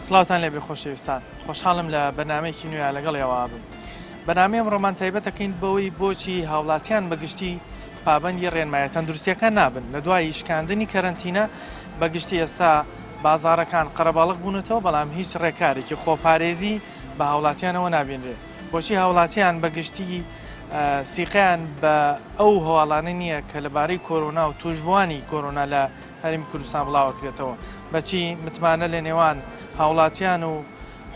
سڵاوتان لێبێ خۆشەویستان، خۆشحاڵم لە بەرنامەیەکی نوێیە لەگەڵێەوە بم. بەنامەی ئەمڕۆمان تایبەت دەکەین بەوەی بۆچی هاوڵاتیان بەگشتی پابەندی ڕێنمایە تەندروستیەکان نابن لە دوای شکاندنی کەرەنتینە. بەگشتی ئێستا بازارەکان قەرەباڵغ بوونەتەوە، بەڵام هیچ ڕێکارێکی خۆپارێزی بە هاوڵاتیانەوە نابینرێ. بۆچی هاوڵاتیان بەگشتی سیقیان بە ئەو هەواڵانە نییە کە لەبارەی کۆرۆنا و توشبوانی کۆرۆنا لە هەرێمی کوردستان بڵاوەکرێتەوە؟ بەچی متمانە لە نێوان هاوڵاتیان و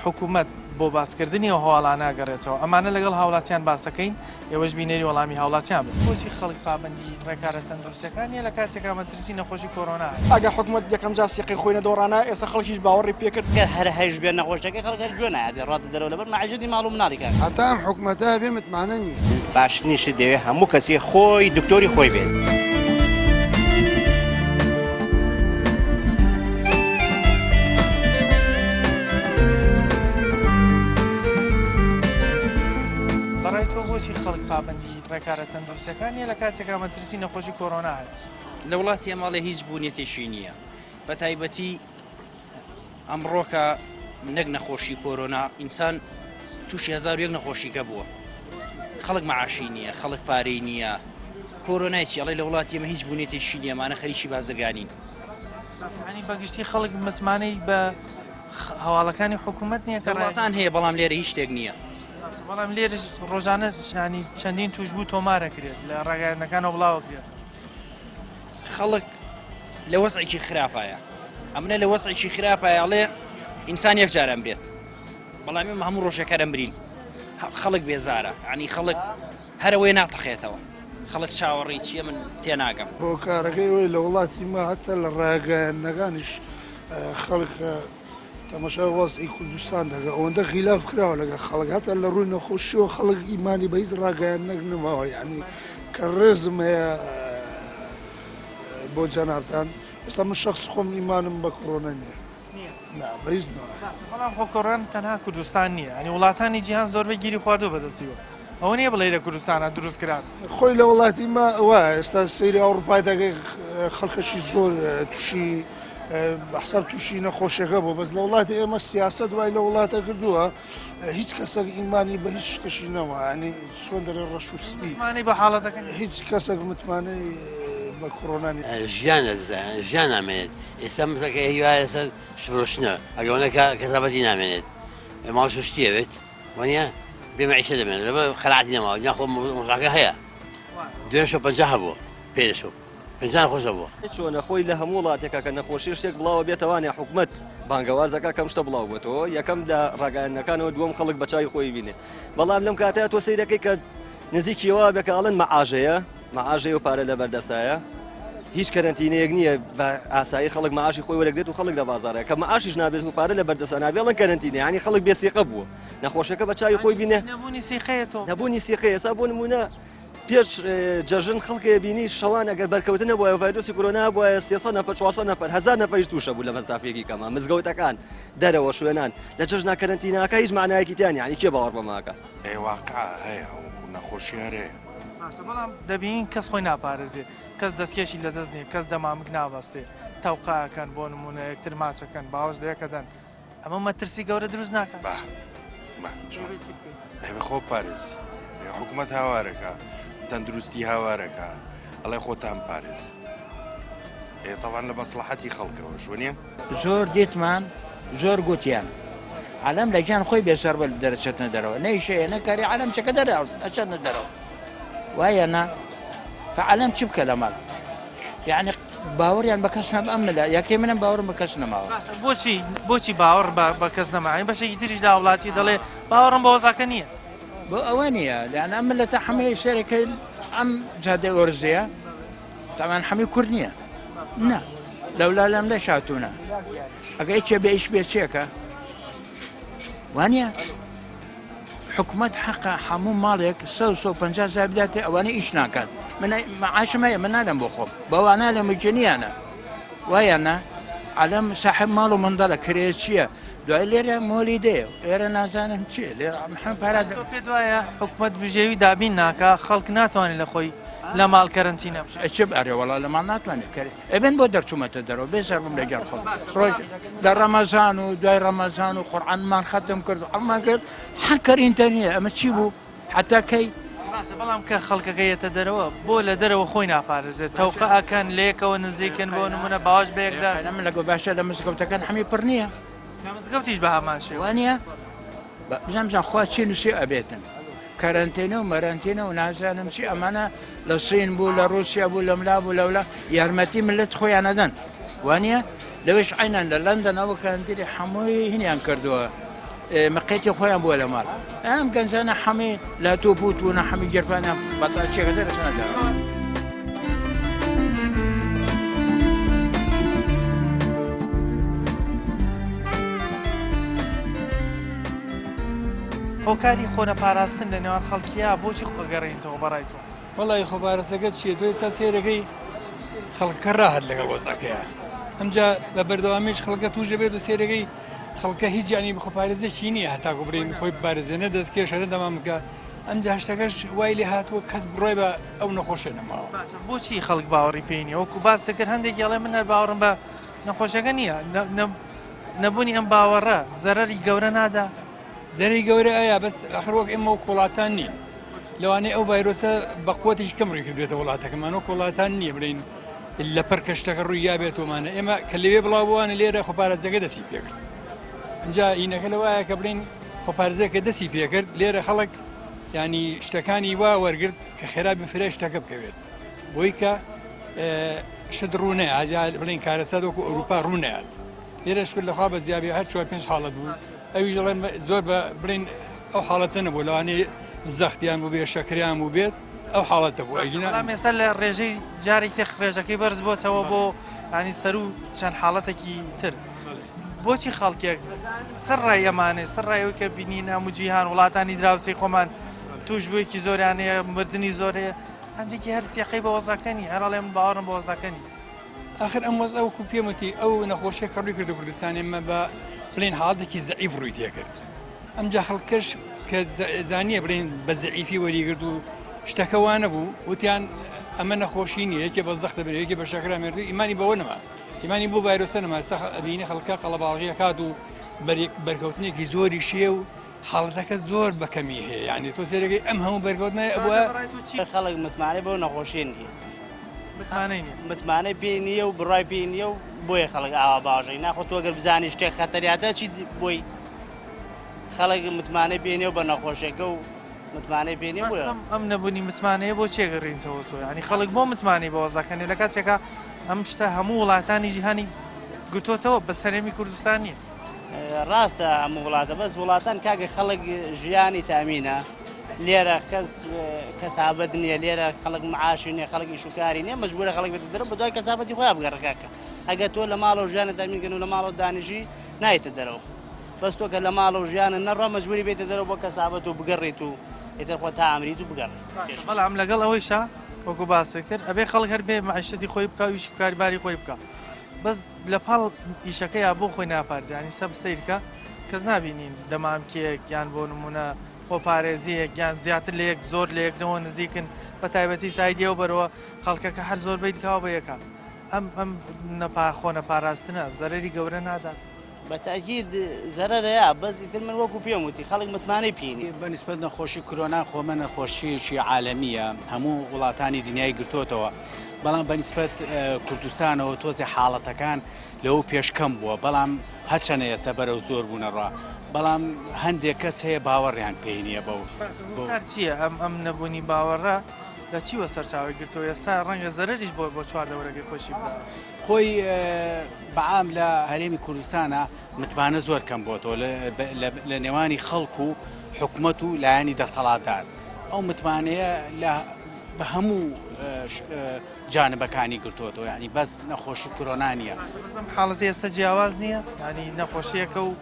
حکوومەت بۆ باسکردنی ئەو هەواڵانە گەڕێتەوە؟ ئەمانە لەگەڵ هاوڵاتیان باسەکەین، ئێوەش بینێری وەڵامی هاوڵاتیان بن. بۆچی خەڵک پابەندی ڕێکارە تەندروستیەکان نیە لە کاتێکا مەترسی نەخۆشی کۆرۆنا؟ ئەگەر حکوومەت یەکەم جا سیقی خۆی نەدۆڕانە، ئێستا خەڵکیش باوەڕی پێکرد هەر هەیش بێ نەخۆشەکەی خەڵک هەر گوێ نایە ڕاتە دەرەوە لەبەر مەعاجەتی ماڵ و مناڵیکان. هەتا ئەم حکوومەتە بێ متمانە نییە. باشنیشت دەوێت هەموو کەسی خۆی دکتۆری خۆی بێت. بۆچی خەڵک پابەندی ڕێکارە تەندروستیەکان نیە لە کاتێکا مەترسی نەخۆشی کۆرۆنا هەیە؟ لە وڵاتی ئەماڵێ هیچ بوونیەتێکی نییە، بە تایبەتی ئەمڕۆکە نەک نەخۆشی کۆرۆنا ئینسان تووشی 1001 نەخۆشیکە بووە. خەڵک مەعاشی نییە، خەڵک پارەی نییە. کۆرۆنایکی ئەڵێ لە وڵاتی ئێمە هیچ بوونیەتێکی نییە، مانە خەریکی بازرگانین. ینی بەگشتی خەڵک متمانەی بە هەواڵەکانی حکوومەت نییە کە ڕاتان هەیە، بەڵام لێرە هیچ شتێک نییە. بەڵام لێرە ڕۆژانە ینی چەندین توشبوو تۆمارەکرێت لە ڕاگەیاندەکانەوە بڵاوەکرێت. خەڵک لە وەزعێکی خراپایە، ئەمنە لە وەزعێکی خراپایە ئەڵێ ئینسان یەک جاران بێت، بەڵام ئێمە هەموو ڕۆژەکەرم برین. خەڵک بێزارە، ینی خەڵک هەرەوەی ناتەخێتەوە. خەڵک چاوەڕێی چیە من تێناگەم. هۆکارەکەی وی لە وڵاتی ما هەتا لە ڕاگەیاندەکانیش خەڵک تەماشای وەزعی کوردستان دەکە، ئەوەندە خیلاف کراوە لەگە خەڵک، هەتا لە ڕووی نەخۆشیەوە خەڵک ئیمانی بە هیچ ڕاگەیاندەک نەماوە. یعنی کە ڕێزم هەیە بۆ جەنابتان، ئێستا من شەخص خۆم ئیمانم بە کۆرۆنا نییە. بە هیچ بەڵام خۆ کۆرۆنا تەنها کوردستان نییە، ینی وڵاتانی جیهان زۆربەی گیری خواردووە بەدەستیوە. ئەوە نییە بڵێ لە کوردستانە دروست کران. خۆی لە وڵاتی ما وایە، ئێستا سەیری ئەوروپای دەگەی خەڵکەشی زۆر تووشی بەحساب تووشی نەخۆشیەکە بوو، بەس لە وڵاتی ئێمە سیاست وای لە وڵاتە کردووە هیچ کەسێک ئیمانی بە هیچ شتەشی نەوە، ینی چۆن دەرێ ڕەش و سپی متمانەی بە حاڵەتەکە هیچ کەسێک متمانەی بە کۆرۆنا ژیان نامێنێت. ئێستا مزەکە هیوایە سەر شفرۆشتنە، ئەگەونەکە کەسابەتی نامێنێت، ماڵ شتیەوێت وانە بێمەعیشە دەمێنێت، لەبەر خەلاعاتی نەماوە. ناخۆ مڕاکە هەیە 250 هەبووە پێشەوە 50 خۆشە بووە. چۆنە خۆی لە هەموو وڵاتێکە کە نەخۆشی شتێک بڵاوە بێتەوانێ حکوومەت بانگەوازەکە کەم شتە بڵاو بێتەوە، یەکەم لە ڕاگەیاندەکانەوە، دووەم خەڵک بە چای خۆی بینێ. بەڵام لەم کاتەیە تۆ سەیرەکەی کە نزیکیەوە بێکاڵن مەعاژەیە و پارە لە بەردەسایە، هیچ کەرەنتینەیەک نییە بە ئاسایی خەڵک مەعاشی خۆی وەرەگرێت و خەڵک لە بازارەیە کە مەعاشیش نابێت و پارە لە بەردەسا نابێڵن کەرەنتینە، ینی خەڵک بێسیقە بووە، نەخۆشەکە بە چای خۆی بینێ. نەبوونی سیقەیە. ئێستا بۆ نمونە پێش جەژن خەڵکێ بینی شەوان ئەگەر بەرکەوتنە بووە ڤایرۆسی کۆرۆنا بووە 300 نەفەر 400 نەفەر 1000 نەفەریش تووشە بوو لە مەسافەیەکی کەمە. مزگەوتەکان دەرەوە شوێنان لە جەژنا کەرەنتیناکە هیچ معنایەکی تیان، یعنی کێ باوەڕ بەماکە؟ واقع هەیە و نەخۆشی هەرەیە. بەڵام دەبین کەس خۆی ناپارێزێ، کەس دەستکێشی لە دەست نیە، کەس دەمامک نابەستێ، تەوقاکەن بۆ نمونە یەکتر ماچەکەن، باوەش لەیەکەدەن. ئەمە مەترسی گەورە دروست ناکات. بە خۆ پارێز حکوومەت هاوارەکە، تەندروستی هاوارەکە، ئەڵێ خۆتان پارێز. تەوان لە مەسلحەتی خەڵکەوە شوێنە زۆر دیتمان زۆر گوتیان عالم لە گیان خۆی بێسەر بە دەرەچێتنە دەرەوە، نەیشەیە نەکاری عالم چەکە دەرەچێتنە دەرەوە، وایە نا فعالم چی بکە لە ماڵ، یعنی باوەڕیان بە کەس نەبە. ئەمە یەکێ منم باوەڕم بە کەس نەماوە. بۆچی باوەڕ بە کەس نەماوە؟ بەشێکی تریش لە وڵاتی دەڵێ باوەڕم بە وەزاکە نییە. بۆ ئەوە نییە، لەن ئەم ملەتە حەمەی سەرەکە ئەم جادەی ئۆرزەیە تاوان حەمی کورد نییە، نا لەولا لەم لە شاتوونە ئەگە هیچێ بێ ئیش بێ چێکە وانە حکوومەت حەقە هەموو ماڵێک 150 بداتێ ئەوانە ئیش ناکات. من معاشم هەیە، من نادەم بۆ خۆم بەوانە لە مجنیانە، وایە نا عالم صاحب ماڵ و مندەڵە کرێ چییە دوای لێرە مۆلی دێ ئێرە نازانم چیە لێ محەم پارادە پێ دوایە حکوومەت بژێوی دابین ناکە خەڵک ناتوانێت لە خۆی لە ماڵ کەرنتینە چ ئەرێ وەڵا لەمان ناتوانێت کرێت ئەبێن بۆ دەرچوومەتە دەرەوە بێزار بم لەگەڵ خۆ ڕۆژ لە ڕەمەزان و دوای ڕەمەزان و قورئانمان ختم کرد ئەمما کرد حەکەرینتە نییە ئەمە چی بوو حتا کەی بەڵام کە خەڵکەکەیەتە دەرەوە بۆ لە دەرەوە خۆی ناپارێزێت تەوقع ئەکەن لێکەوە نزیکن بۆ نمونە باش بەیەکدا من لەگە باشە لە مزگەوتەکان هەمی پڕ نییە مزگەوتیش بە هەمان شێوە وانە بزانام خوا چی نووسی ئەبێتن کەرنتێنە و مەرەنتێنە و نازانم چی ئەمانە لە سین بوو لە رووسیا بوو لە ملا بوو لەولا یارمەتی ملت خۆیان نەدەن وانە لەوێش عینان لە لەندەنەوە کەرنتێنی هەمووی هینیان کردووە مەقێتی خۆیان بووە لە ماڵ ئەم گەنجانە هەمێ لە تۆ بووتونە هەمی گەرفانیان بەتا چێکە دەرەچنەدا هۆکاری خۆنە پاراستن لە نێوان خەڵکیە بۆچی خۆگەڕێنیتەوە بەڕای تۆ وڵی خۆپارێزەکەت چیە دوای سا سێرەکەی خەڵکە ڕاهات لەگەڵ وەزاکەیە ئەمجا بە بەردەوامیش خەڵکە توژە بێت و سێرەکەی خەڵکە هیچ جانی خۆپارێزێکی نییە هەتاکو بڕین خۆی بارێزێنە دەستکێشەرە دەمام بکە ئەمجا هەشتەکەش وای لێ هاتووە کەس بڕۆی بە ئەو نەخۆشە نەماوە بۆچی خەڵک باوەڕی پێی نییە وەکو باسەکرد هەندێکی ئەڵێ من هەر باوەڕم بە نەخۆشەکە نییە نەبوونی ئەم باوەڕە زەرەری گەورە نادا زەری گەورە ئایا بەس ئەخر وەک ئێمە و وڵاتان نین لەوانەیە ئەو ڤایرۆسە بە قووەتێکی کەم ڕووی کردوێتە وڵاتەکەمان وەک وڵاتان نییە بڵین لە پەر کەشتەکە ڕووی یابێتەوەمانە ئێمە کە لەوێ بڵاو بووانە لێرە خۆپارێزەکە دەستی پێکرد ئەجا ئینەکە لەوایە کە بڵین خۆپارێزەکە دەستی پێکرد لێرە خەڵک ینی شتەکانی وا وەرگرت کە خێرا بفرێ شتەکە بکەوێت بۆی کە شت ڕوونەیە بڵین کارەسات وەکو ئەوروپا ڕوونەیات لێرە شکر لەخوا بە زیابی هەر 4-5 حاڵەت بوو ئەویش دەڵێن زۆر بە بڵین ئەو حاڵەتە نەبوو لەوانەیە زەختیان بوو بێ شەکریان بوو بێت ئەو حاڵەتە بوو ئەژینا مێستا لە ڕێژەی جارێک تێ ڕێژەکەی بەرز بۆتەوە بۆ ینی سەر و چەند حاڵەتێکی تر بۆچی خەڵکێک سەر ڕای ئەمانێت سەر ڕایەوەی کە بینین هەموو جیهان وڵاتانی دراوسی خۆمان توش بوویەکی زۆریانەیە مردنی زۆرەیە هەندێکی هەر سیاقی بە وەزاکەنی هەراڵێم باوەڕم بە وەزاکەنی آخر ئەم وەز ئەو پێمەتی ئەو نەخۆشیە کە ڕووی کردو کوردستانی ئمە بە بڵین حاڵەتێکی زەعیف ڕووی تێکرد ئەمجا خەڵکەش کە زانیە بڵین بە زەعیفی وەریگرت و شتەکە وانە بوو وتیان ئەمە نەخۆشی نیە یەکێ بە زەختە بێت یەکێ بە شەکرا مێردوی ئیمانی بەوە نەما ئیمانی بۆ ڤایرۆسە نەما بینی خەڵکە قەڵەباڵغیە کات و بەرکەوتنێکی زۆری شێ و حاڵەتەکە زۆر بەکەمی هەیە یعنی تۆ سێرەکەی ئەم هەموو بەرکەوتنای ئەوە خەڵک متمانەی بەو نەخۆشیە نییە متمانەی پێ نییە و بڕای پێ نییە و بۆیە خەڵک ئاوا باژەی ناخۆ تۆ گەر بزانانی شتێک خەتەریاتە چی بۆی خەڵک متمانەی پێێنێ و بە نەخۆشیەکە و متمانەی پێێنێ ئەم نەبوونی متمانەیە بۆ چێگەڕێنیتەوە تۆ ینی خەڵک بۆ متمانی بە وەزاکەنی لە کاتێکە ئەم شتە هەموو وڵاتانی جیهانی گرتوتەوە بە سەرێمی کوردستان نیە ڕاستە هەموو وڵاتە بەس وڵاتان کاگە خەڵک ژیانی تامینە لێرە کەسابەت نییە لێرە خەڵک معاشی نیە خەڵکی شوکاری نیە مەجبورە خەڵک بێت دەرە بە دوای کەسابەتی خۆیان بگەڕکاکە ئەگە تۆ لە ماڵە و ژیانە تامینکەن و لە ماڵەوە دانیژی نایتە دەرەوە بەس تۆ کە لە ماڵە و ژیانە نەڕە مەجبوری بێتە دەرەوە بۆ کەسابەت و بگەڕیت و ئێتر خۆ تا ئەمریت و بگەڕیت بەڵام لەگەڵ ئەوەیشا وەکو باسە کرد ئەبێ خەڵک هەر بێ معیشەتی خۆی بکە ویش کاریباری خۆی بکە بەس لە پاڵ ئیشەکەی بۆ خۆی ناپارێزی ینی سەب سیرکە کەس نبینین دەمامکێک یان بۆ نمونە خۆپارێزیەک یان زیاتر لە یەک زۆر لە یەکەوە نزیکن بە تایبەتی سایدیەوە بەرەوە خەڵکەکە هەر زۆر بیت کاوە بە یەکە ئەم خۆنە پاراستنە زەرری گەورە نادات بەتاکید زەرەرەیە بەس ئیتر من وەکو پێم وتی خەڵک متمانەی پێنی بەنسبەت نەخۆشی کۆرۆنا خۆمە نەخۆشیەکی عالەمیە هەموو وڵاتانی دنیای گرتوتەوە بەڵام بەنسبەت کوردستانەوە تۆزی حاڵەتەکان لەو پێشکەم بووە بەڵام هەرچەنەیە سەبەرە و زۆر بوونەڕە بەڵام هەندێک کەس هەیە باوەڕیان پێی نییە بەو چییە ئەم نەبوونی باوەڕە لە چیوە سەرچاوی گرتەوە ئێستا ڕەنگە زەرریش بۆ چواردەوەرەکەی خۆشی بدا خۆی بەعام لە هەرێمی کوردستانە متمانە زۆر کەم بۆتەوە لە نێوانی خەڵک و حکوومەت و لایەنی دەسەڵاتدار ئەو متمانەیە لە بە هەموو جانبەکانی گرتوتەوە ینی بەس نەخۆشی کۆرۆنا نیە حاڵەتی ئێستا جیاواز نییە ینی نەخۆشیەکە و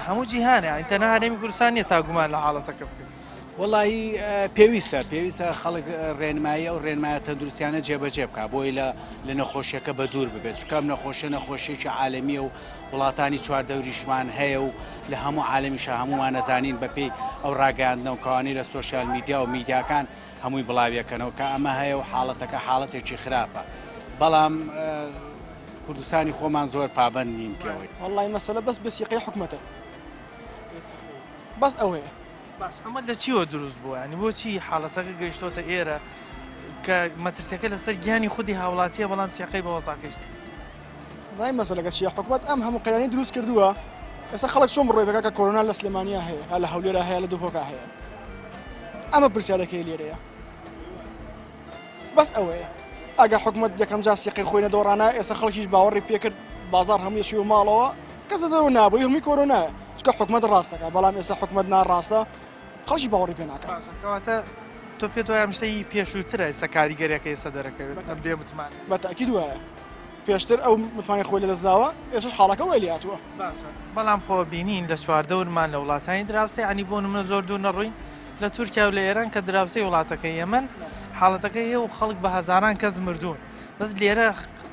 هەموو جیهانە ئەی تەنها هەرێمی کوردستان نیە تا گومان لە حاڵەتەکە بکەیت وڵی پێویستە خەڵک ڕێنمایی ئەو ڕێنمایە تەندروستیانە جێبەجێ بکە بۆی لە نەخۆشیەکە بە دوور ببێت چکەم نەخۆشیێکی عالەمی و وڵاتانی چواردەوریشمان هەیە و لە هەموو عالەمیشە هەمومان نەزانین بەپێی ئەو ڕاگەاندنەوە کەوانی لە سۆشیال میدیا و میدیاکان هەمووی بڵاویەکەنەوە کە ئەمە هەیە و حاڵەتەکە حاڵەتێکی خراپە بەڵام کوردستانی خۆمان زۆر پابەند نین پێوەی والله مەسەلە بەس بەسیقەی حکومەتە بەس ئەوەیە باش ئەمە لە چیوە دروست بووە ینی بۆچی حاڵەتەکە گەیشتۆتە ئێرە کە مەترسیەکە لەسەر گیانی خودی هاوڵاتیە بەڵام سیاقەی بە وەزاکەشت زای مەسەلەکە چیە حکومەت ئەم هەموو قەیرانی دروست کردووە ئێستا خەڵک چۆن بڕۆی بەکە کە کۆرۆنا لە سلێمانیا هەیە لە هەولێرە هەیە لە دووپۆکە هەیە ئەمە پرسیارەکەی لێرەیە بەس ئەوەیە ئەگەر حکومەت یەکەم جا سیاقەی خۆی نەدۆڕانە ئێستا خەڵکیش باوەڕی پێکرد بازار هەموویەشی و ماڵەوە کەسە دەرەوە نابووی هەمووی کۆرۆنایە چکە حکومەت ڕاستەکە بەڵام ئێستا حکومەت ناڕاستە خەڵکی باوەڕی پێ ناکات کەواتە تۆ پێت وایە شتەی پێشووترە ئێستا کاریگەریەکە ئێستا دەرەکەوێت ئەم بێ متمان بە تاکید وایە پێشتر ئەو متمانی خۆی لە دەستداوە ئێستاش حاڵەکە وەلی هاتووە بەڵام خۆ بینین لە چواردەورمان لە وڵاتانی دراوسێ عنی بۆ نمونە زۆر دوور نەڕووین لە تورکیا و لە ئێران کە دراوسەی وڵاتەکە یەمەن حاڵەتەکە هەیە و خەڵک بە هەزاران کەس مردوون بەس لێرە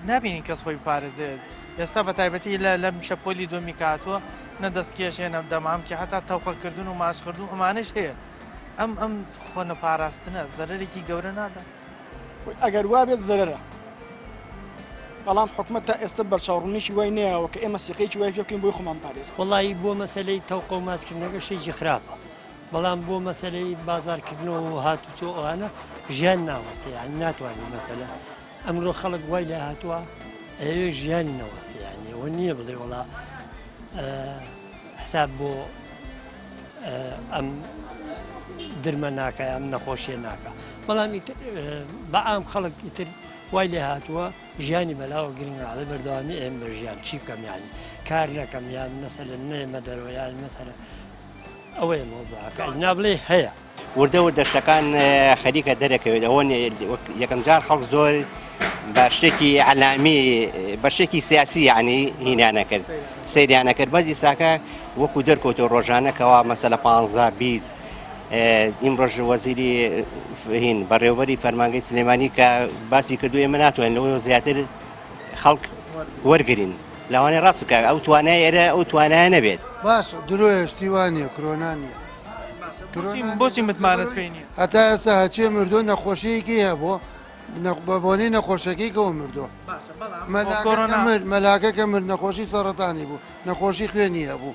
نبینین کەس خۆی پارێزێت ئێستا بە تایبەتی لە شەپۆلی دۆمی کاتووە نە دەستکێشێ نە دەمامکە هەتا تەوقەکردن و ماشکردن ئەمانش هەیە ئەم خۆ نەپاراستنە زەرەرێکی گەورە نادا ئەگەر وا بێت زەرەرە بەڵام حکومەت تا ئێستا بەرچاوڕوونیی وای نەیەوە کە ئێمە سیقەیەکی وای پێ بکەین بۆی خۆمان پارێز وڵی بۆ مەسلەی تەوقەماتکردنەکە شتێکی خراپە بەڵام بۆ مەسلەی بازارکردنەوە و هاتوچۆ ئەوانە ژیان ناوەستێ یانی ناتوانین مەسەلە ئەمڕۆ خەڵک وای لە هاتووە ئەوێ ژیانی نەوەستێ یانی ئەوە نییە بڵێ وڵا حساب بۆ ئەم درمە ناکە ئەم نەخۆشیە ناکە بەڵام بە ئام خەڵک ئیتر وای لێ هاتووە ژیانی بەلاوە گرنگڵە بەردەوامی ئێم بە ژیان چی بکەم یانی کار نەکەم یان مەسەلە نێمە دەرەوە یان مەسەلە ئەوەیە مۆضوعەکە نابڵێ هەیە وردە وردەشتەکان خەریکە دەرەکەوێت ئەوە یەکەم جار خەڵک زۆر بە شتێکی عەلامی بە شتێکی سیاسی یعنی هینیانە کرد سەیریانە کرد بەزی ساکە وەکو دەرکەوتە ڕۆژانەکەەوە مەسەلە 15-20 ئیمڕۆژ وەزیری هین بەڕێوەبەری فەرمانگەی سلێمانی کە باسی کردو ئێمە ناتوانین لەوە زیاتر خەڵک وەرگرین لەوانەیە ڕاستکە ئەو توانای ئێرە ئەو توانایە نەبێت باش درۆیە شتیوانە کۆرۆنا نییە بۆچی متمانەت پێی نییە هەتا ئێستا هەچێ مردۆ نەخۆشیەکی هەبوو بەبوونی نەخۆشەکەی کەەوە مردۆ مەلاکەکە مرد نەخۆشی سەرەتانی بوو نەخۆشی خوێنی هەبوو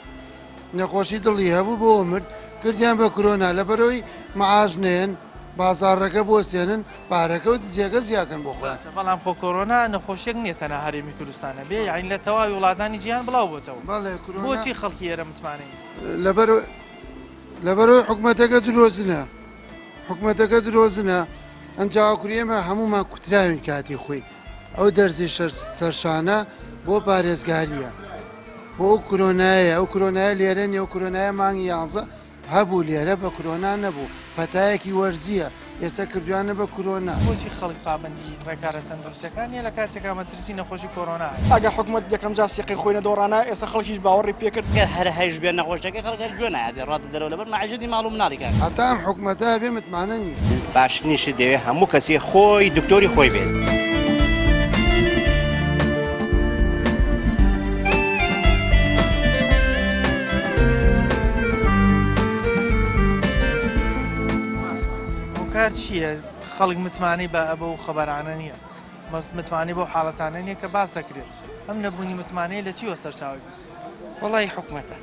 نەخۆشی دڵی هەبوو بۆ مرد کردیان بە کۆرۆنا لەبەرەوەی مەعاش نێن بازارڕەکە بۆستێنن پارەکە و دزیەکە زیاکەن بۆ خۆیان بەڵام خۆ کۆرۆنا نەخۆشیێک نییە تەنها هەرێمی کوردستانە بێ یاین لە تەواوی وڵاتانی جیهان بڵاو بۆتەوە بۆچی خەڵکی ئێرە متمانەی لەبەرەوەی حکومەتەکە درۆزنە ئەنجاوکرێمە هەمومان کوتراوین کاتی خۆی ئەو دەرزی سەرشانە بۆ پارێزگاریە بۆ ئەو کۆرۆنایە ئەو کۆرۆنایە لێرە نیە ئەو کۆرۆنایە مانگی 11 هەبوو لێرە بە کۆرۆنا نەبوو پەتایەکی وەرزیە ئێستا کردوانە بە کۆرۆنا بۆچی خەڵک پابەندی ڕێکارە تەندروستەکانیە لە کاتێکا مەترسی نەخۆشی کۆرۆنا ئەگەر حکومەت یەکەم جا سیقەی خۆی نەدۆڕانە ئێستا خەڵکیش باوەڕی پێکرد هەر هەیش بێ نەخۆشەکەی خەڵک هەر گوێ نایە ڕاتە دەرەوە لەبەر مەعیشەتی ماڵ و مناڵیکان هەتا ئەم حکومەتە بێ متمانە نییە باشنیشت دەوێت هەموو کەسی خۆی دکتۆری خۆی بێت کار چییە خەڵک متمانی بە ئەبە و خەبەرانە نییە متمانی بۆ حاڵەتانە نییە کە باس دەکرێت ئەم نەبوونی متمانەیە لە چیوە سەرچاوی وڵی حکومەتە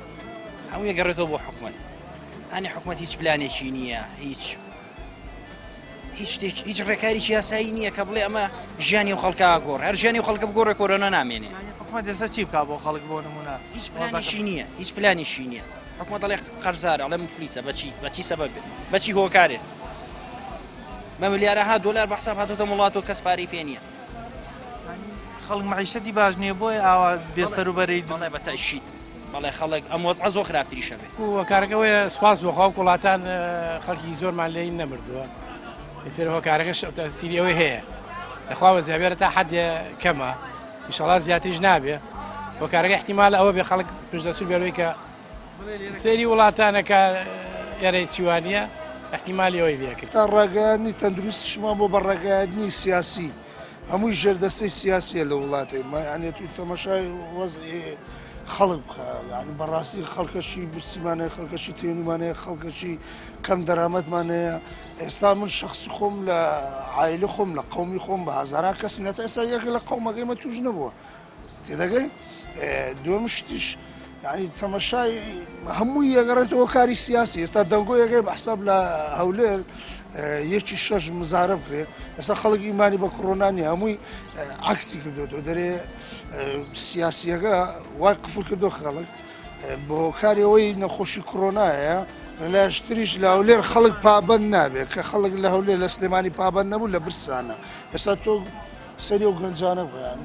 هەموو یەگەڕێتەوە بۆ حکومەت ئەنی حکومەت هیچ پلانێکی نییە هیچ ڕێکاریی یاسایی نییە کە بڵێ ئەمە ژیانی و خەڵکە گۆڕ هەر ژیانی و خەڵکە بگۆڕێ کۆرۆنا نامێنێ حکومەت ئێستا چی بکات بۆ خەڵک بۆ نمونە هیچ پلانێکی نییە هیچ پلانێکی نییە حکومەت دەڵێ قەرزارە ئەڵێ مفلیسە بەچی سەبەب بێت بەچی هۆکارێت بە ملیارەها دۆلار بە حساب هاتوتە وڵات و کەس پارەی پێ نییە خەڵک معیشەتی باش نییە بۆی ئاوا بێسەروبەرەی دڵێ بە تەشید بەڵێ خەڵک ئەم وەزعە زۆر خراپتریشە بێت هۆکارەکەوەیە سوپاس بۆ خەڵک وڵاتان خەڵکی زۆرمان لێی نەمردووە ئیتر هۆکارەکە تەسیریەوەی هەیە لەخواوە زیابێرە تا حەدێ کەمە ئینشەڵا زیاتریش نابێ هۆکارەکە احتیمال ئەوە بێ خەڵک پشتدەچوو بێرەوەی کە سەیری وڵاتانەکە ئێرەی چیوانیە احتیمالی ئەوەی لێ کرد تا ڕاگەیاندنی تەندروستیشمان بۆ بە ڕاگەیاندنی سیاسی هەمووی ژێردەستەی سیاسیە لە وڵاتی مایانێت و تەمەشای وەزعی خەڵک بکە یعنی بەڕاستی خەڵکەشی برسیمانەیە خەڵکەشی تێنیمانەیە خەڵکەشی کەم دەرامەتمانەیە ئێستا من شخصی خۆم لە عایلە خۆم لە قەومی خۆم بە هەزاران کەس نەتە ئێستا یەک لە قەومەکەیمە توش نەبووە تێدەگەی دووەم شتیش یعنی تەمەشای هەمووی یەگەڕێتەوە کاری سیاسی ئێستا دەنگۆ یەکەی بەحساب لە هەولێر یەکی 6 مزارە بکرێ ئێستا خەڵک ئیمانی بە کۆڕۆنانی هەمووی عکسی کردوێتەوە دەرێ سیاسیەکە وای قفل کردو خەڵک بۆ کاریەوەی نەخۆشی کۆڕۆنایە لەلایەشتریش لە هەولێر خەڵک پابەند نابێت کە خەڵک لە هەولێر لە سلێمانی پابەند نەبوو لە برسانە ئێستا تۆ سەری و گەنجانە بۆیان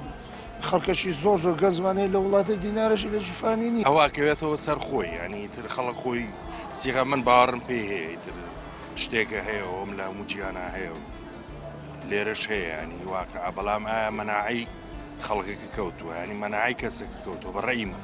خەڵکەشی زۆر زۆر گەنجمانەیە لە وڵاتی دینارەشی لە جیفانی نیە ئەواکەوێتەوە سەر خۆی ینی تر خەڵک خۆی سیغە من باوەڕم پێ هەیە تر شتێکە هەیە ئەوم لە هەموو جیانە هەیە و لێرەش هەیە ینی واقع بەڵام ئایا مەناعی خەڵکێکە کەوتووە ینی مەناعی کەسێکە کەوتووە بەڕێی من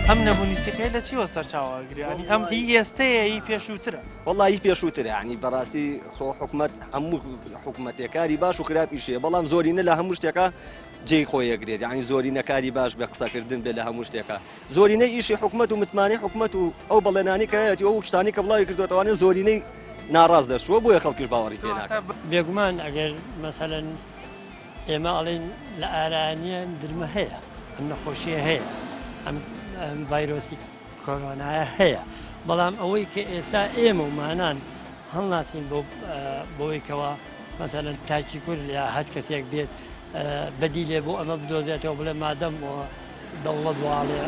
ئەم نەبوونیسیقەیە لە چیوە سەرچاوەگریانی ئەم هی ئێستەیە هی پێشووترە وەڵی پێشووتر ینی بەڕاستی خۆ حکومت هەموو حکومەتێکاری باش و خراپیشێ بەڵام زۆرینە لە هەموو شتێکە جێی خۆیەگرێت ینی زۆرینەکاری باش بە قسەکردن بێ لە هەموو شتێکە زۆرینەی ئیشی حکومت و متمانی حکومت و ئەو بەڵێنانی کە هەیەی ئەو شتانی کە بڵاوی کردوێتەوانێت زۆرینەی ناڕاز دەشوە بۆیە خەڵکیش باوەڕی پێ ناکات بێگومان ئەگەر مەسەلەن ئێمە ئەڵێن لە ئارانیە درمە هەیە ئەم نەخۆشیە هەیە ئەم ڤایرۆسی کۆرۆنایە هەیە بەڵام ئەوەی کە ئێستا ئێمە ومانان هەڵناچین بۆیکەوە مەسەلەن تاکی کورد یا هەر کەسێک بێت بەدی لێ بۆ ئەمە بدۆزێتەوە بڵێ مادەم دەوڵەت واڵێ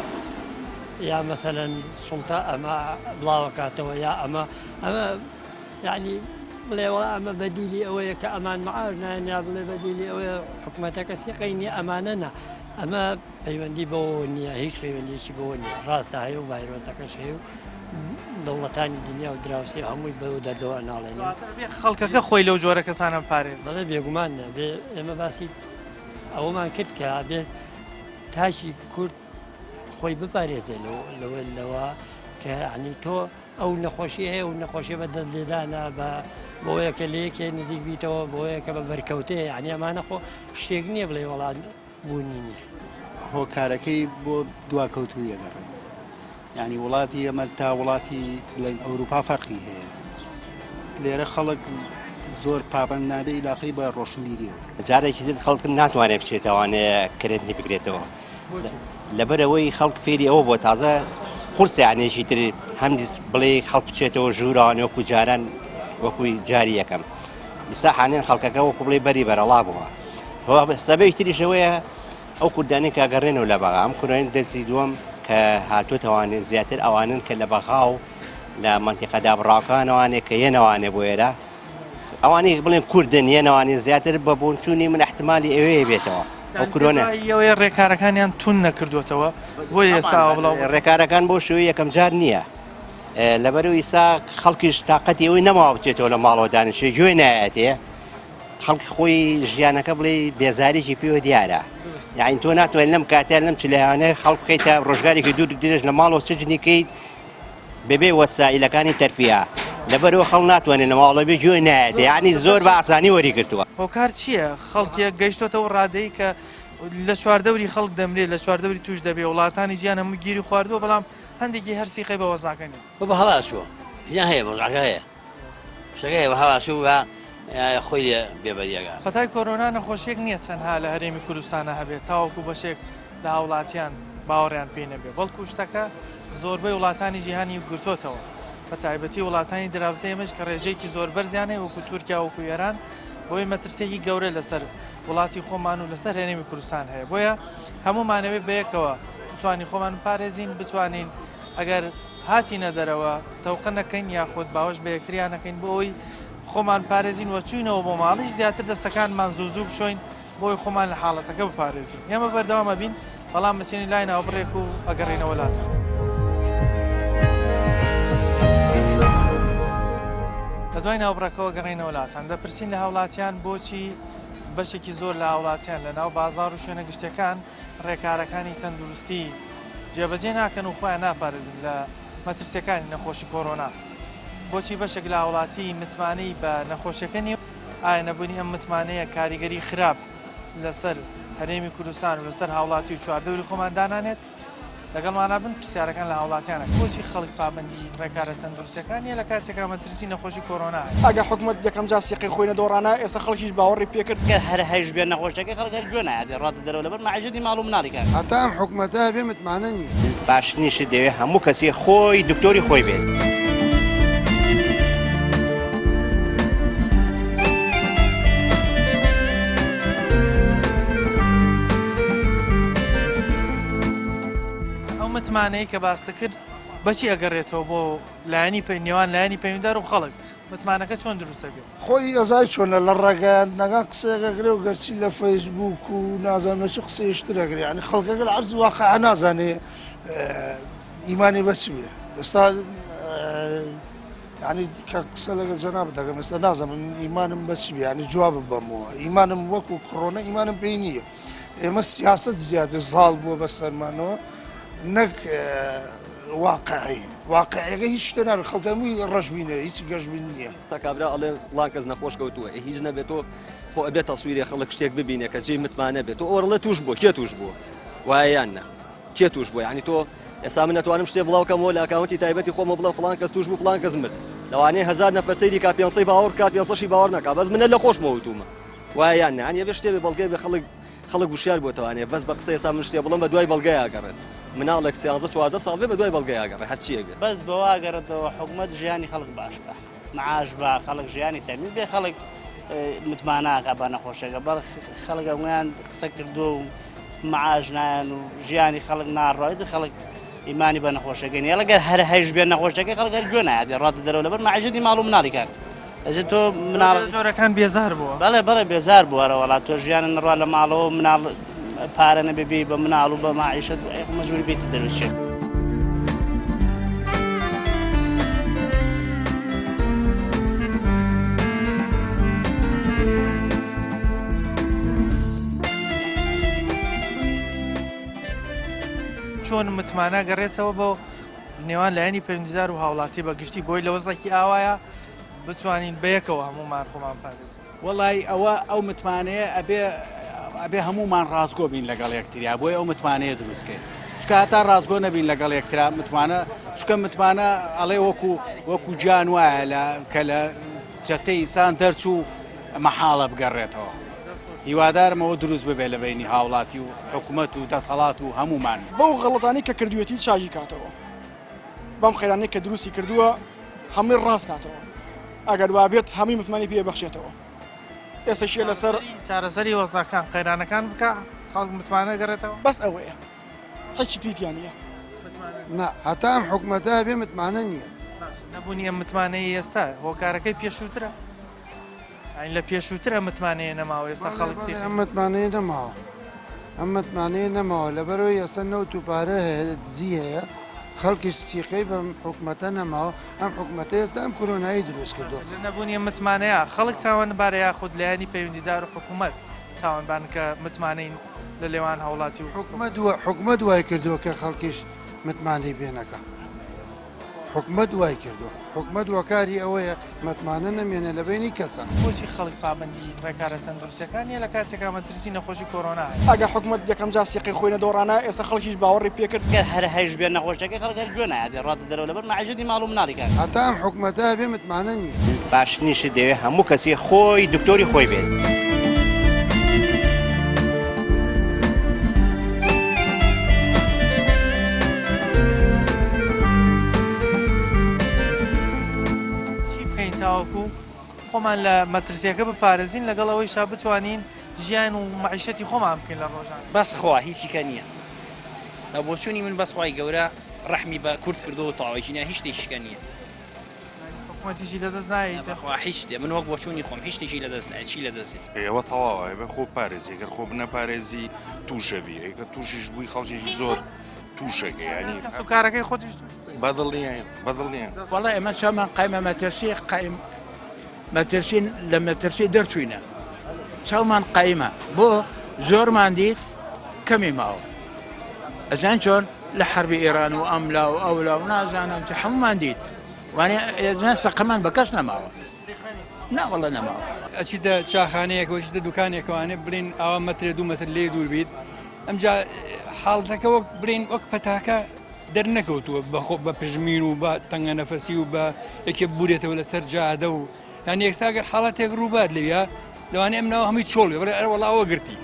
یا مەسەلەن سوڵتا ئەمە بڵاوەکاتەوە یا ئەمە یعنی بڵێ وڵا ئەمە بەدیلی ئەوەیە کە ئەمان معاش نایان یا بڵێ بەدیلی ئەوەیە حکومەتەکە سیقینی ئەمانە نە ئەمە پەیوەندی بەوە نییە هیچ پەیوەندیشی بەوە نیە ڕاستە هەیە و ڤایرۆسەکەش هەیە و دەوڵەتانی دنیا و دراوسی هەمووی بەو دەردەوە ناڵێن خەڵکەکە خۆی لەو جۆرە کەسانە پارێز بەڵێ بێگومان بێ ئێمە باسی ئەوەمان کرد کە بێت تاشی کورد خۆی بپارێزێ لەوە کە عنی تۆ ئەو نەخۆشی هەیە و نەخۆشی بە دەست لێدانە بە بۆیە کە لەیەکێ نزیک بیتەوە بۆیە کە بە بەرکەوتەیە عنی ئەمانە خۆ شتێک نییە بڵێ وەڵات بوونی نییە هۆکارەکەی بۆ دواکەوتوی ئەگەڕێت ینی وڵاتی ئەمە تا وڵاتی بڵێن ئەوروپا فەرقی هەیە لێرە خەڵک زۆر پابەند نابێ علاقەی بە ڕۆشنبیریەوە جارێکی زیاد خەڵک ناتوانێت بچێتەوانێ کرێنی بگرێتەوە لەبەرەوەی خەڵک فێری ئەوە بۆ تازە قورسیانێکی تر هەمدیس بڵێ خەڵک بچێتەوە ژووران وەکو جاران وەکوی جاری یەکەم دیسا حانێن خەڵکەکە وەکو بڵێ بەری بەرەڵا بووە سەبەی تریشەوەیە ئەو کوردانی کە گەڕێنەوە لە بەغا ئەم کوردانی دەستی دووەم کە هاتووەتەوانێت زیاتر ئەوانن کە لە بەغا و لە منتیقەدا بڕاوکانەوانێ کە یەنەوانێ بۆ ئێرە ئەوانەی بڵێن کوردن یەنەوانی زیاتر بە بوونچوونی من احتمالی ئەوەیە بێتەوە ئەو کورۆنەوەی ڕێکارەکانیان تون نەکردوێتەوە بۆ ئێستا ڕێکارەکان بۆ شوی یەکەم جار نییە لەبەرەوەی ئیسا خەڵکیش تااقەتی ئەوەی نەماوە بچێتەوە لە ماڵەوە دانیشێ گوێ نایەتێ خەڵکی خۆی ژیانەکە بڵێ بێزاریی پێوە دیارە یاین تۆ ناتوانێت لەم کاتیان لەم چلایانە خەڵک بکەیتە ڕۆژگارێکی دوور درێژ لە ماڵەوە سجنیکەیت بەبێ وەسائلەکانی تەرفیە لەبەرەوە خەڵک ناتوانێت لە ماڵەوە بێ گوێ نایەت یعنی زۆر بە ئاسانی وەری کردووە هۆکار چییە خەڵکیە گەیشتۆتەوە ڕادەی کە لە چواردەوری خەڵک دەمرێت لە چواردەوری توش دەبێ وڵاتانی ژیان هەموو گیری خواردووە بەڵام هەندێکی هەرسیقی بە وەزناکەنی بە هەڵاسووە هیان هەیە مەزعەکە هەیە شەکە بە هەڵاسوو بە خۆی بێبەریەکە پەتای کۆرۆنا نەخۆشیێک نییە چەندها لە هەرێمی کوردستانە هەبێت تاوەکو بەشێک لە هاوڵاتیان باوەڕیان پێ نەبێ بەڵکو شتەکە زۆربەی وڵاتانی جیهانی گرتوتەوە بە تایبەتی وڵاتانی دراوسێ ئێمەش کە ڕێژەیەکی زۆر بەرزیانەیە وەکو تورکیا وەکو ئێران بۆی مەترسێکی گەورە لەسەر وڵاتی خۆمان و لەسەر هەرێمی کوردستان هەیە بۆیە هەمومانەوێت بەیەکەوە بتوانین خۆمان پارێزین بتوانین ئەگەر هاتینە دەرەوە تەوقە نەکەین یاخۆت باوەش بە یەکتریان نەکەین بۆ ئەوی خۆمان پارێزین وە چوینەوە بۆ ماڵیش زیاتر دەستەکانمان زوو بشۆین بۆی خۆمان لە حاڵەتەکە بپارێزین ئێمە بەردەوامە بین بەڵام بچێنی لای ناوبڕێک و ئەگەڕێنەوە لاتە لە دوای ناوبڕەکەەوە گەڕینەوە وڵاتان دەپرسین لە هاوڵاتیان بۆچی بەشێکی زۆر لە هاوڵاتیان لە ناو بازار و شوێنە گشتەکان ڕێکارەکانی تەندروستی جێبەجێ ناکەن و خۆیان ناپارێزن لە مەترسیەکانی نەخۆشی کۆڕۆنا. بۆچی بەشێک لە هاوڵاتی متمانەی بە نەخۆشیەکە نیە؟ ئایا نەبوونی ئەم متمانەیە کاریگەری خراپ لەسەر هەرێمی کوردستان و لەسەر هاوڵاتی و چواردەوری خۆمان دانانێت؟ لەگەڵمانە بن پرسیارەکان لە هاوڵاتیانە بۆچی خەڵک پابەندی ڕێکارە تەندروستەکانیە لە کاتێکا مەترسی نەخۆشی کۆڕۆنا. ئەگە حکومت یەکەم جا سیقی خۆی نەدۆڕانە ئێستا خەڵکیش باوەڕی پێکرد گەر هەر هەیش بێن نەخۆشەکە خەڵک هەر گوێ نایدێ ڕاتە دەرەوە لەبەر مەعاژەتی ماڵ و مناڵیکان. هەتا ئەم حکومەتە بێ متمانە نییە. باشنیشت دەوێت هەموو کەسێ خۆی دکتۆری خۆی بێت. متمانەی کە باسە کرد بەچی ئەگەڕێتەوە بۆ لایەنی نێوان لایەنی پەیوەنددار و خەڵک متمانەکە چۆن دروستە بێت؟ خۆی ئەزای چۆنە لە ڕێگەیاندنەکان قسەیەکەگرێ و گەرچی لە فەیسبوک و نازانە چ قسەیشترەگرێ ینی خەڵکەکە لە عەرز واقع نازانێ ئیمانی بەچ بێ. ئێستا ینی کە قسە لەگە جەناب دەکەم ئێستا نازانم ئیمانم بەچ بێ ینی جواب بەمەوە ئیمانم وەکو کڕۆنە ئیمانم پێی نییە. ئێمە سیاست زیاتر زاڵ بووە بە سەرمانەوە نەک واقعەکە هیچ شتە نابێت خەڵکەمووی ڕەشبینە هیچ گەشتبین نییە. تا کابرا ئەڵێ فڵان کەس نەخۆش کەوتووە هیچ نەبێتەوە خۆ ئەبێت تەسویری خەڵک شتێک ببینێ کە جێی متمانە بێت و ئەوڕڵە توش بووە کێ توش بووە وایە یان نە کێ توش بووە ینی تۆ ئێستا من نەتوانم شتێ بڵاوکەمەوە لە ئەکاونتی تایبەتی خۆمە بڵێم فڵان کەس توش بوو فڵان کەس مرد لەوانەیە 1000 نەفەر سەیری کا 500 باوەڕ کات 500 باوەڕ ناکا بەس منە لە خۆشمە وتومە وایە یان نە ینی بێ شتێ بێ بەڵگەی بێ خەڵک وشیار بۆتەوانێ بەس بە قسە ئێستا من شتێ بڵم بە دوای بەڵگەی ئاگەڕێت مناڵێک 13 ساڵ بێ بە دوای بەڵگەی ئاگەڕێ هەرچیە بێت بەس بەوا ئەگەڕێتەوە حکومەت ژیانی خەڵک باشکە معاش بە خەڵک ژیانی تەمین بێ خەڵک متماناکە بە نەخۆشەکە بەڵ خەڵک ئەویان قسە کردووە و معاش نایەن و ژیانی خەڵک ناڕۆیت خەڵک ئیمانی بە نەخۆشەکەی نیە لەگەر هەر هەیش بێن نەخۆشەکەی خەڵک هەر گوێ نایدێ ڕاتە دەرەوە لەبەر مەعاژەتی ماڵ و مناڵیکان. ئەجێ تۆ مناڵ زۆرەکان بێزار بووە. بەڵێ بێزار بووەرە وڵات تۆ ژیانە نڕوا لە ماڵەوە مناڵ پارە نەبێبی بە مناڵ و بە ماعیشت مەجبوری بێتی دەروچێت. چۆن متمانە گەڕێتەوە بۆ نێوان لایەنی پەیوەندیدار و هاوڵاتی بە گشتی بۆی لە وەزڵێکی ئاوایە بتوانین بەیەکەوە هەمومان خۆمان پارێز. وەڵی ئەو متمانەیە ئەبێ هەمومان ڕازگۆ بین لەگەڵ یەکتریا بۆی ئەو متمانەیە دروستکەین چکە هەتا ڕازگۆ نەبین لەگەڵ یەکترا متمانە چکە متمانە ئەڵێ وەکو گیان وایە کە لە جەستەی ئینسان دەرچوو مەحاڵە بگەڕێتەوە. هیوادارمەوە دروست ببێ لە بینی هاوڵاتی و حکوومەت و دەسەڵات و هەمومان بەو غەڵەتانی کە کردوێتی چاژی کاتەوە بەم خێرانەی کە دروستی کردووە هەمووی ڕاست کاتەوە ئەگەر وا بێت هەمووی متمانی پێ بەخشێتەوە. ئێستا شێ لەسەر چارەسەری وەزاکان قەیرانەکان بکە خەڵک متمانە گەڕێتەوە بەس ئەوەیە هیچی تویتیان نییە. نا هەتا ئەم حکومەتە بێ متمانە نییە. نەبوونی ئەم متمانەی ئێستا هۆکارەکەی پێشووترە ئەین لە پێشووترە متمانەیە نەماوە ئێستا خەڵک ئەم متمانەیە نەماوە ئەم متمانەیە نەماوە لەبەرەوەی ئێستا نەوت و پارە هەیە دزی هەیە خەڵکیش سیقەی بەم حکومەتە نەماوە ئەم حکومەتە ئێستا ئەم کۆرۆنایی دروست کردو لە نەبوونی متمانەیە خەڵک تاوانبارە یاخود لایەنی پەیوەندیدار و حکوومەت تاوانبان کە متمانەین لە لێوان هاوڵاتی و حکومەت وای کردووە کە خەڵکیش متمانەی بێنەکە حکومەت وای کردو حکومەت وەکاری ئەوەیە متمانە نەمێنێ لە بینی کەسە. بۆچی خەڵک پابەندی ڕێکارە تەندروستەکانیە لە کاتێکا مەترسی نەخۆشی کۆڕۆنا ئەگە حکومەت یەکەم جا سیقی خۆی نەدۆڕانە ئێستا خەڵکیش باوەڕی پێکرد گەر هەر هەیش بێن نەخۆشەکەی خەڵک هەر گوێ نایدێ ڕاتە دەرەوە لەبەر مەعاژەتی ماڵ و مناڵیکان. هەتا ئەم حکومەتە بێ متمانە نییە. باشنیشت دەوێت هەموو کەسێ خۆی دکتۆری خۆی بێت. تاوەکو خۆمان لە مەترسیەکە بپارێزین لەگەڵ ئەوەی شا بتوانین ژیان و معیشەتی خۆمان بکەین لە ڕۆژان. بەس خوا هیچیکە نییە لە بۆچوونی من بەسخوای گەورە ڕەحمی بە کورد کردەوە تاوێکی نیە هیچ شتێکیشکە نییە. حکومەتیشی لەدەست نایێت هیچ شتێ من وەک بۆچوونی خۆم هیچ شتێکی لەدەست نایێت چی لەدەست ئێوە تەواوە بە خۆ پارێزی ئەگەر خۆ بنەپارێزی تووشەبی ئەگە تووشیش بووی خەڵکێکی زۆر تووشەکە ینی کارەکەی خۆتیش بەدڵ نییە وەڵای ئەمە چامان قایمە مەترسی مەترسین لە مەترسی دەرچوینە چاومان قایمە بۆ زۆرمان دیت کەمی ماوە ئەزان چۆن لە حربی ئێران و ئەملا و ئەولا و نازانم چ هەمومان دیت وانێ ئێزان سەقەمان بە کەس نەماوە ناوەڵە نەماوە ئەچیتە چاخانەیەکەوەچیتە دوکانێکەوەوانێ برین ئەوە مەترێ 2 مەتر لێ دوور بیت ئەمجا حاڵەکە وەک برین وەک پەتاکە دەرنەکەوتووە بە پژمین و بە تەنگە نەفەسی و بە یەکێ بورێتەوە لەسەر جادە و یان یەکساگەر حاڵەتێک ڕووبات لەویا لەوانێ ئەم ناوە هەمووی چۆڵێ بەڵێ ئەرە وەڵاوە گرتی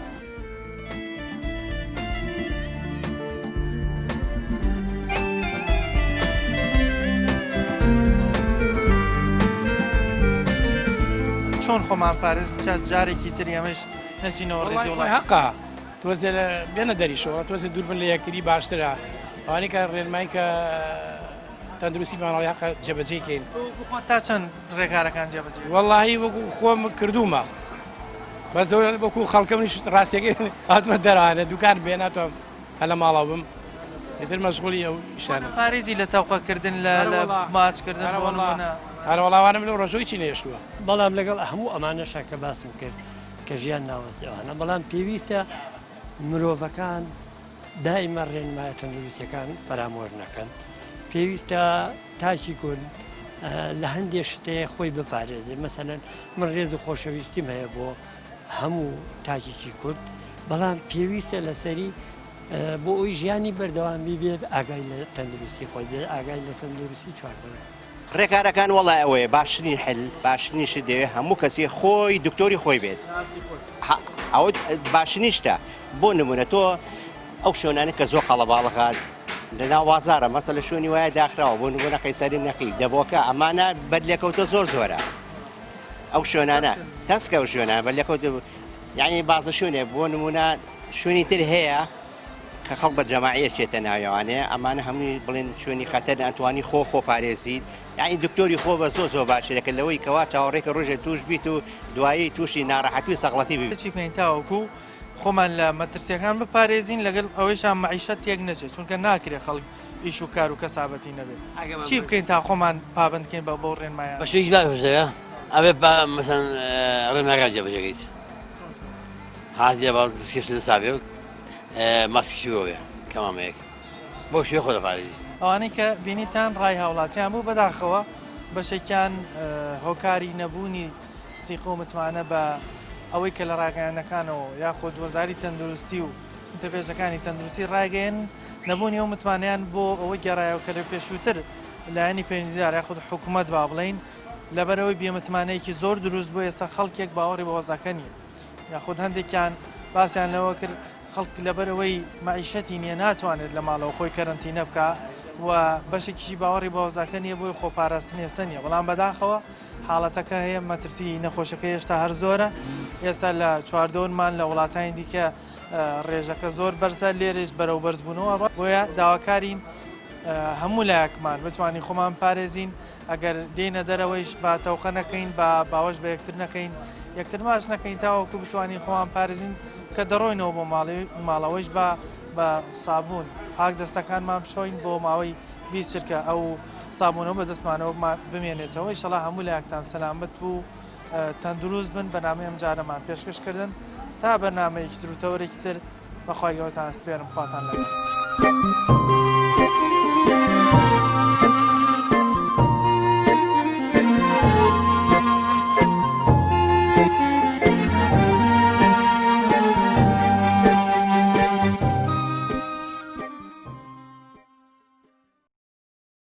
چۆن خۆمان پارێز جارێکی تر ئێمەش نەچینەوە ڕێزی وڵات حقا تۆزێ لە بێنە دەریشەوە تۆزێ دووربن لە یەکتری باشترە ئەوانەی کە ڕێنمای کە تەندروستی ماڵی حقا جێبەجێکەین تا چەند ڕێکارەکان جێبەجێ وەڵاهی وەکو خۆم کردومە بە زۆر وەکو خەڵکەمنیش ڕاستیەکەی هاتمە دەرانە دوکان بێناتۆم هە لە ماڵاو بم ئیتر مەشغوڵی ئەو شانە پارێزی لە تەوقەکردن لە ماچکردن هەر وەڵاوانم لەو ڕۆژۆی چی نێشتووە بەڵام لەگەڵ هەموو ئەمانەشا کە باسم کرد کە ژیان ناوەزیەوانە بەڵام پێویستە مرۆڤەکان دائیمە ڕێنمایە تەندروستیەکان فەرامۆژ نەکەن پێویستە تاکی کورد لە هەندێک شتەیە خۆی بپارێزێ مەسەلەن من ڕێز و خۆشەویستیم هەیە بۆ هەموو تاکیکی کورد بەڵام پێویستە لەسەری بۆ ئەوی ژیانی بەردەوامی بێ ئاگای لە تەندروستی خۆی بێ ئاگای لە تەندروستی چواردەوە ڕێکارەکان وەڵای ئەوەیە باشترین حل باشترینش دەوێت هەموو کەسێ خۆی دکتۆری خۆی بێت ئەوە باشترینشتە بۆ نمونە تۆ ئەو شوێنانە کە زۆر قەڵەباڵەکات لەناو بازارە مەسە لە شوێنی وایە داخراوە بۆ نمونە قەیسەری نەقی دەبۆکە ئەمانە بەرلێکەوتە زۆر زۆرە ئەو شوێنانە تەسکە ئەو شوێنانە بەرلێکەوت یعنی بازە شوێنێ بۆ نمونە شوێنی تر هەیە کە خەڵک بە جەماعیە چێتە ناویەوانەیە ئەمانە هەمووی بڵێن شوێنی خەتەر ئەتوانی خۆ پارێزیت یعنی دکتۆری خۆ بە زۆر باشەکە لەوەی کەوا چاوەڕێکە ڕۆژێ توش بیت و دوایی تووشی ناڕەحەتی سەغڵەتی بێت چی بکەین تاوەکو خۆمان لە مەترسیەکان بپارێزین لەگەڵ ئەوەیشان مەعیشەت تێک نەچێت چونکە ناکرێت خەڵک ئیش و کار و کەسابەتی نەبێت چی بکەین تا خۆمان پابندکەین بە بۆ ڕێنمایە بە شتێکی باش دەوێت ئەوێ مەسەن ڕێنماکان جێبەجێ بکەیت هاتیە باڵ دەستکەش لە سابێ ماسکیشی بۆ بێ کەمامەیەک بۆ شوێ خۆ دەپارێزیت ئەوانەی کە بینیتان ڕای هاوڵاتیان بوو بەداخەوە بەشێکیان هۆکاری نەبوونی سیق و متمانە بە ئەوەی کە لە ڕاگەیانەکانەوە یاخود وەزاری تەندروستی و ئینتەرڤێژەکانی تەندروستی ڕاگەیەن نەبوونی ئەو متمانیان بۆ ئەوەی گەڕایەوە کە لە پێشووتر لایەنی پەیوەندیدار یاخود حکوومەت با بڵین لەبەرەوەی بێمتمانەیەکی زۆر دروست بۆ ئێستا خەڵکێک باوەڕی بە وەزەکە نییە یاخود هەندێکیان باسییان لەوە کرد خەڵک لەبەرەوەی مەعیشەتی نییە ناتوانێت لە ماڵەوە خۆی کەرنتینە بکە و بەشێکیشی باوەڕی بە وەزەکە نییە بۆی خۆپاراستنی ئێستا نییە بەڵام بەداخەوە حاڵەتەکە هەیە مەترسی نەخۆشەکە هێشتا هەر زۆرە ئێستا لە چواردۆنمان لە وڵاتانی دیکە ڕێژەکە زۆر بەرزە لێرەش بەرەو بەرزبوونەوە بۆیە داواکارین هەموو لایەکمان بتوانین خۆمان پارێزین ئەگەر دێنە دەرەوەیش با تەوخە نەکەین با باوەش بە یەکتر نەکەین یەکتر ماش نەکەین تاوەکو بتوانین خۆمان پارێزین کە دەڕۆینەوە بۆ ماڵەوەیش بە سابوون پاک دەستەکانمان بشۆین بۆ ماوەی 20 چرکە ئەو سابوونەوە بە دەستمانەوە بمێنێتەوە ئینشەڵا هەموو لایەکتان سەلامەت بوو تەندروست بن بەنامەی ئەم جارەمان پێشکەشکردن تا بەرنامەیەکی تر و تەورێکی تر بەخوای گەورەتان سپێرم خواتان لەگەڵ